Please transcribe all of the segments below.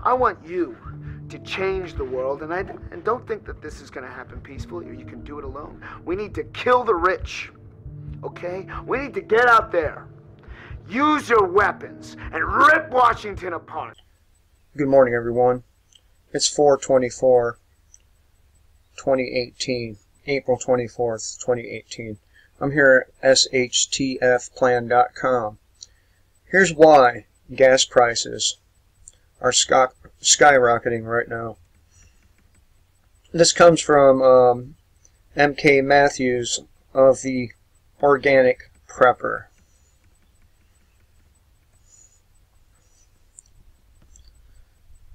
I want you to change the world, and don't think that this is going to happen peacefully or you can do it alone. We need to kill the rich, okay? We need to get out there, use your weapons, and rip Washington apart. Good morning, everyone. It's 4/24/2018, April 24th, 2018. I'm here at shtfplan.com. Here's why gas prices are skyrocketing right now. This comes from M.K. Matthews of the Organic Prepper.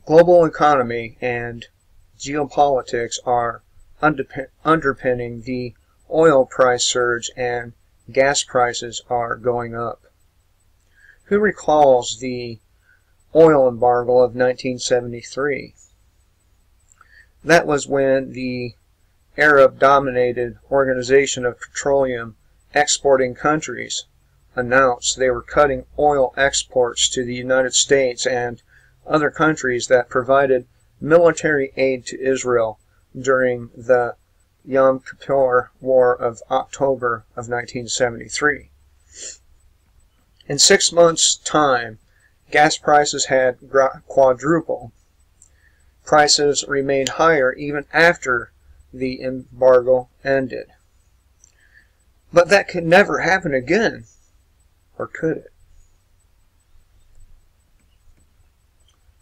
Global economy and geopolitics are underpinning the oil price surge, and gas prices are going up. Who recalls the oil embargo of 1973? That was when the Arab-dominated Organization of Petroleum Exporting Countries announced they were cutting oil exports to the United States and other countries that provided military aid to Israel during the Yom Kippur War of October of 1973. In 6 months' time, gas prices had quadrupled. Prices remained higher even after the embargo ended. But that could never happen again, or could it?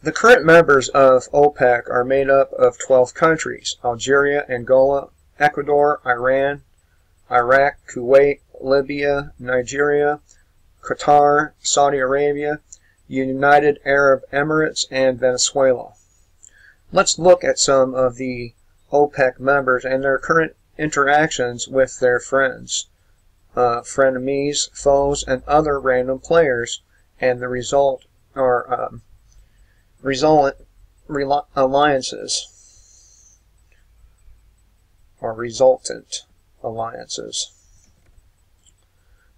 The current members of OPEC are made up of 12 countries: Algeria, Angola, Ecuador, Iran, Iraq, Kuwait, Libya, Nigeria, Qatar, Saudi Arabia, United Arab Emirates, and Venezuela. Let's look at some of the OPEC members and their current interactions with their friends, frenemies, foes, and other random players, and the resultant alliances.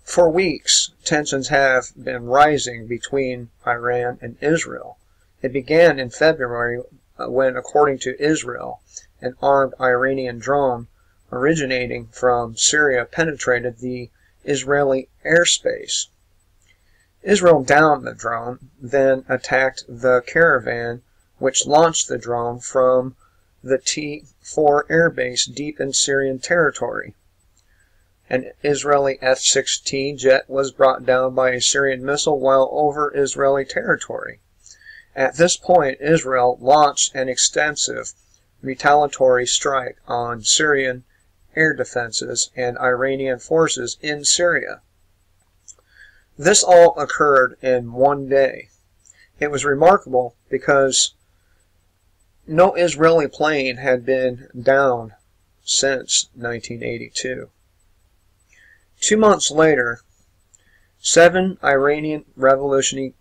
For weeks, tensions have been rising between Iran and Israel. It began in February when, according to Israel, an armed Iranian drone originating from Syria penetrated the Israeli airspace. Israel downed the drone, then attacked the caravan which launched the drone from the T-4 airbase deep in Syrian territory. An Israeli F-16 jet was brought down by a Syrian missile while over Israeli territory. At this point, Israel launched an extensive retaliatory strike on Syrian air defenses and Iranian forces in Syria. This all occurred in one day. It was remarkable because no Israeli plane had been down since 1982. 2 months later, 7 Iranian Revolutionary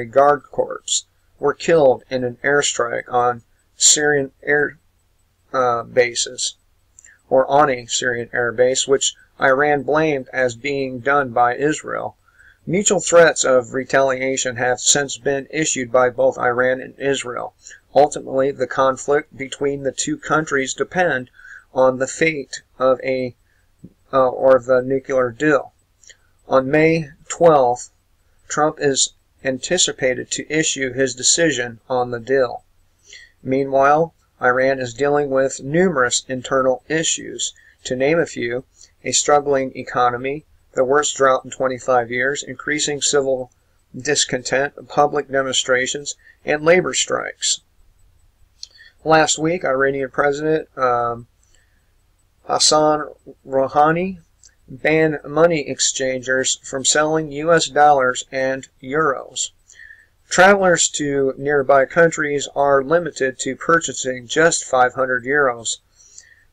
Guard Corps were killed in an airstrike on Syrian air bases, or on a Syrian air base, which Iran blamed as being done by Israel. Mutual threats of retaliation have since been issued by both Iran and Israel. Ultimately, the conflict between the two countries depend on the fate of the nuclear deal. On May 12th, Trump is anticipated to issue his decision on the deal. Meanwhile, Iran is dealing with numerous internal issues. To name a few: a struggling economy, the worst drought in 25 years, increasing civil discontent, public demonstrations, and labor strikes. Last week, Iranian President Hassan Rouhani banned money exchangers from selling U.S. dollars and euros. Travelers to nearby countries are limited to purchasing just 500 euros,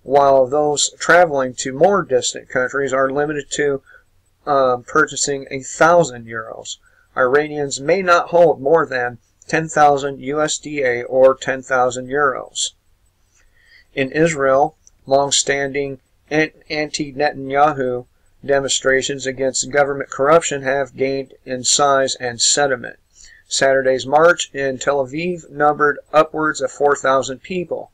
while those traveling to more distant countries are limited to purchasing 1,000 euros. Iranians may not hold more than 10,000 USDA or 10,000 euros. In Israel, long-standing anti-Netanyahu demonstrations against government corruption have gained in size and sentiment. Saturday's march in Tel Aviv numbered upwards of 4,000 people.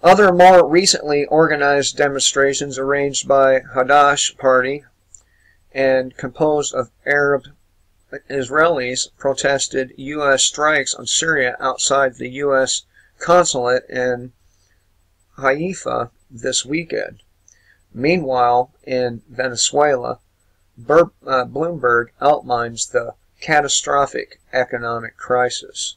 Other more recently organized demonstrations arranged by Hadash Party and composed of Arab Israelis protested U.S. strikes on Syria outside the U.S. consulate in Haifa this weekend. Meanwhile, in Venezuela, Bloomberg outlines the catastrophic economic crisis.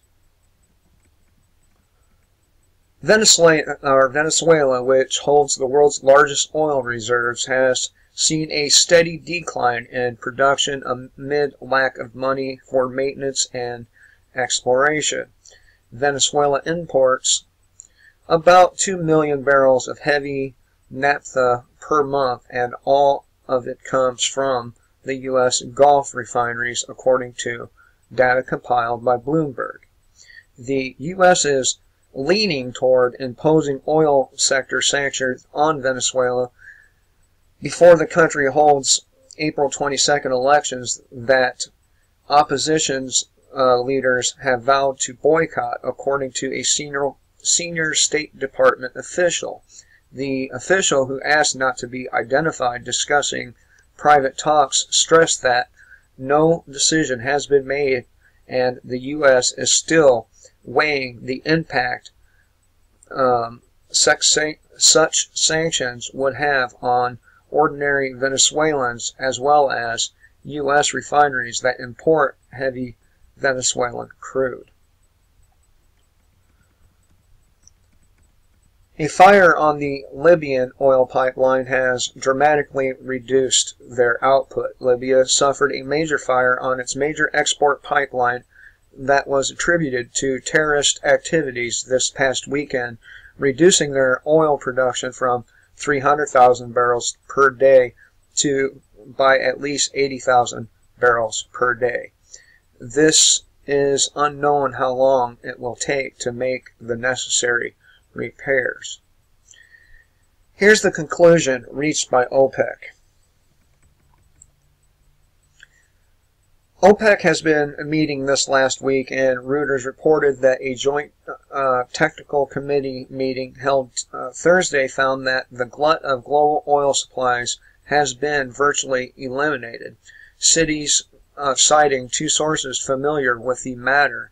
Venezuela, which holds the world's largest oil reserves, has seen a steady decline in production amid lack of money for maintenance and exploration. Venezuela imports about 2 million barrels of heavy naphtha per month, and all of it comes from the U.S. Gulf refineries, according to data compiled by Bloomberg. The U.S. is leaning toward imposing oil sector sanctions on Venezuela before the country holds April 22nd elections that opposition's leaders have vowed to boycott, according to a senior State Department official. The official, who asked not to be identified, discussing private talks, stressed that no decision has been made and the U.S. is still weighing the impact such sanctions would have on ordinary Venezuelans as well as U.S. refineries that import heavy Venezuelan crude. A fire on the Libyan oil pipeline has dramatically reduced their output. Libya suffered a major fire on its major export pipeline that was attributed to terrorist activities this past weekend, reducing their oil production from 300,000 barrels per day by at least 80,000 barrels per day. This is unknown how long it will take to make the necessary repairs. Here's the conclusion reached by OPEC. OPEC has been meeting this last week, and Reuters reported that a joint technical committee meeting held Thursday found that the glut of global oil supplies has been virtually eliminated. Cities citing two sources familiar with the matter.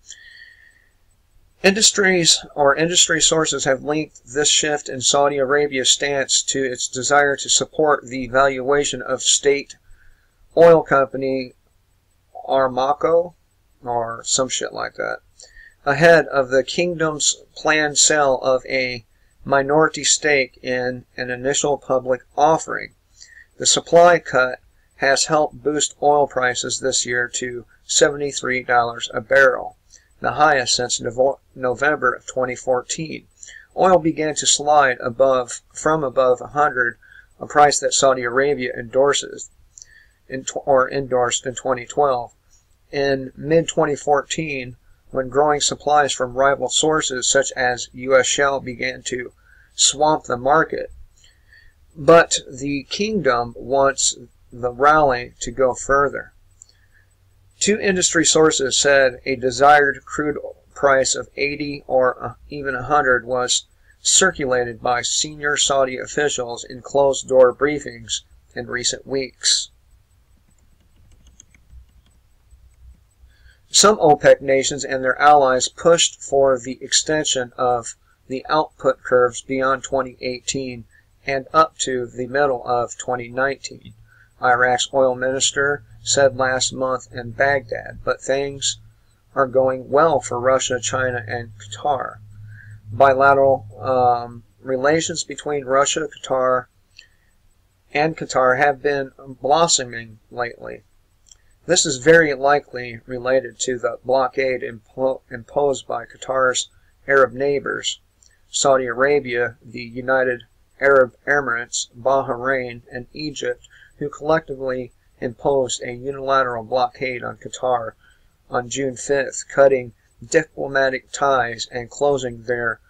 Industry sources have linked this shift in Saudi Arabia's stance to its desire to support the valuation of state oil company Aramco, or some shit like that, ahead of the kingdom's planned sale of a minority stake in an initial public offering. The supply cut has helped boost oil prices this year to $73 a barrel, the highest since November of 2014. Oil began to slide from above 100, a price that Saudi Arabia endorsed in 2012. In mid-2014, when growing supplies from rival sources such as U.S. Shell began to swamp the market. But the kingdom wants the rally to go further. Two industry sources said a desired crude price of 80 or even 100 was circulated by senior Saudi officials in closed-door briefings in recent weeks. Some OPEC nations and their allies pushed for the extension of the output curves beyond 2018 and up to the middle of 2019, Iraq's oil minister said last month in Baghdad, but things are going well for Russia, China, and Qatar. Bilateral relations between Russia, Qatar, and Qatar have been blossoming lately. This is very likely related to the blockade imposed by Qatar's Arab neighbors, Saudi Arabia, the United Arab Emirates, Bahrain, and Egypt, who collectively imposed a unilateral blockade on Qatar on June 5th, cutting diplomatic ties and closing their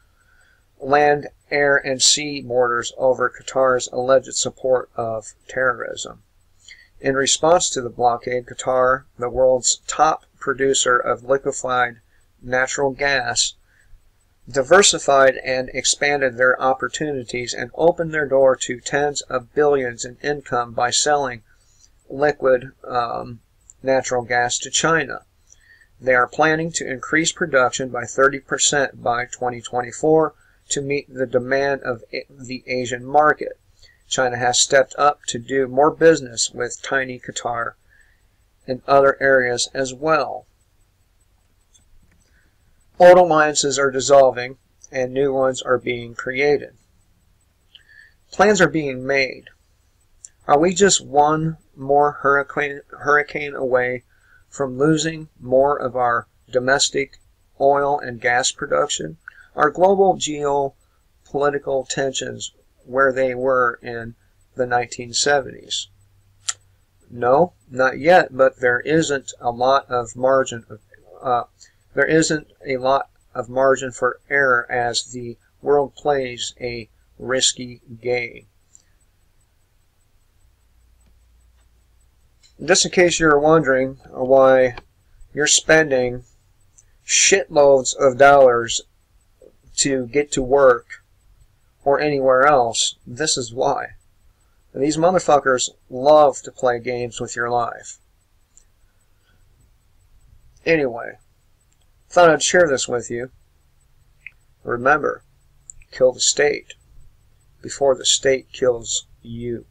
land, air, and sea borders over Qatar's alleged support of terrorism. In response to the blockade, Qatar, the world's top producer of liquefied natural gas, diversified and expanded their opportunities and opened their door to tens of billions in income by selling liquid natural gas to China. They are planning to increase production by 30% by 2024 to meet the demand of the Asian market. China has stepped up to do more business with tiny Qatar in other areas as well. Old alliances are dissolving and new ones are being created. Plans are being made. Are we just one more hurricane away from losing more of our domestic oil and gas production? Are global geopolitical tensions where they were in the 1970s? No, not yet, but there isn't a lot of margin for error as the world plays a risky game. Just in case you're wondering why you're spending shitloads of dollars to get to work or anywhere else, this is why. These motherfuckers love to play games with your life. Anyway, thought I'd share this with you. Remember, kill the state before the state kills you.